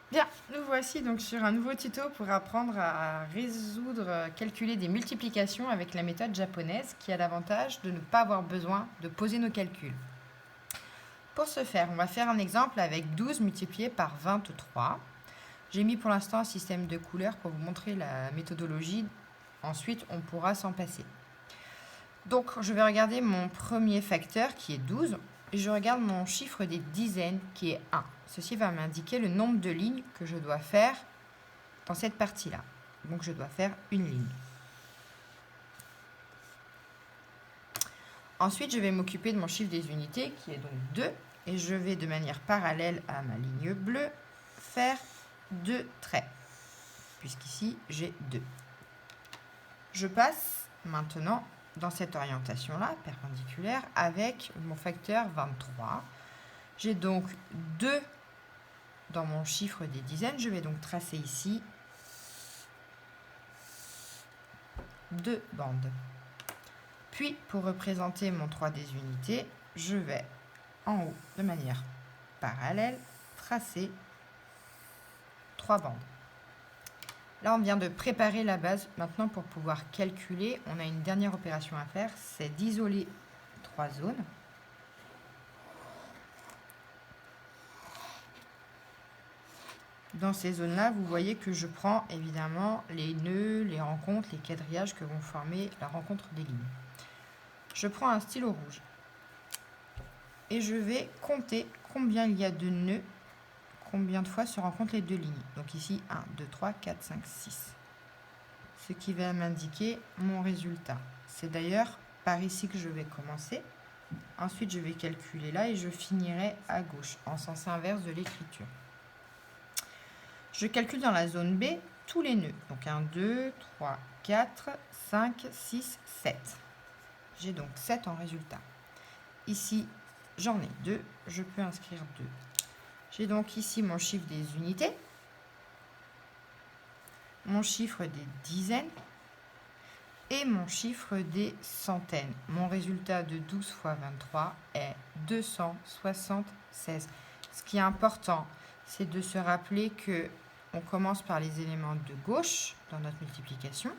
Bien, nous voici donc sur un nouveau tuto pour apprendre à calculer des multiplications avec la méthode japonaise qui a l'avantage de ne pas avoir besoin de poser nos calculs. Pour ce faire, on va faire un exemple avec 12 multiplié par 23. J'ai mis pour l'instant un système de couleurs pour vous montrer la méthodologie. Ensuite, on pourra s'en passer. Donc, je vais regarder mon premier facteur qui est 12 et je regarde mon chiffre des dizaines qui est 1. Ceci va m'indiquer le nombre de lignes que je dois faire dans cette partie-là. Donc, je dois faire une ligne. Ensuite, je vais m'occuper de mon chiffre des unités qui est donc 2 et je vais de manière parallèle à ma ligne bleue faire 2 traits puisqu'ici j'ai 2. Je passe maintenant dans cette orientation-là, perpendiculaire, avec mon facteur 23. J'ai donc 2 dans mon chiffre des dizaines. Je vais donc tracer ici 2 bandes. Puis, pour représenter mon 3 des unités, je vais en haut, de manière parallèle, tracer 3 bandes. Là, on vient de préparer la base. Maintenant, pour pouvoir calculer, on a une dernière opération à faire, c'est d'isoler 3 zones. Dans ces zones-là, vous voyez que je prends évidemment les nœuds, les rencontres, les quadrillages que vont former la rencontre des lignes. Je prends un stylo rouge et je vais compter combien il y a de nœuds, combien de fois se rencontrent les deux lignes. Donc ici, 1, 2, 3, 4, 5, 6. Ce qui va m'indiquer mon résultat. C'est d'ailleurs par ici que je vais commencer. Ensuite, je vais calculer là et je finirai à gauche, en sens inverse de l'écriture. Je calcule dans la zone B tous les nœuds. Donc 1, 2, 3, 4, 5, 6, 7. J'ai donc 7 en résultat. Ici, j'en ai 2. Je peux inscrire 2. J'ai donc ici mon chiffre des unités, mon chiffre des dizaines et mon chiffre des centaines. Mon résultat de 12 fois 23 est 276. Ce qui est important, c'est de se rappeler que on commence par les éléments de gauche dans notre multiplication.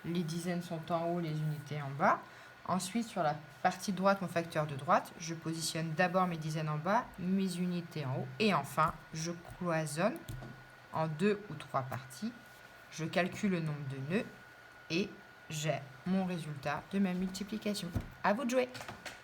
Les dizaines sont en haut, les unités en bas. Ensuite, sur la partie droite, mon facteur de droite, je positionne d'abord mes dizaines en bas, mes unités en haut. Et enfin, je cloisonne en 2 ou 3 parties. Je calcule le nombre de nœuds et j'ai mon résultat de ma multiplication. À vous de jouer!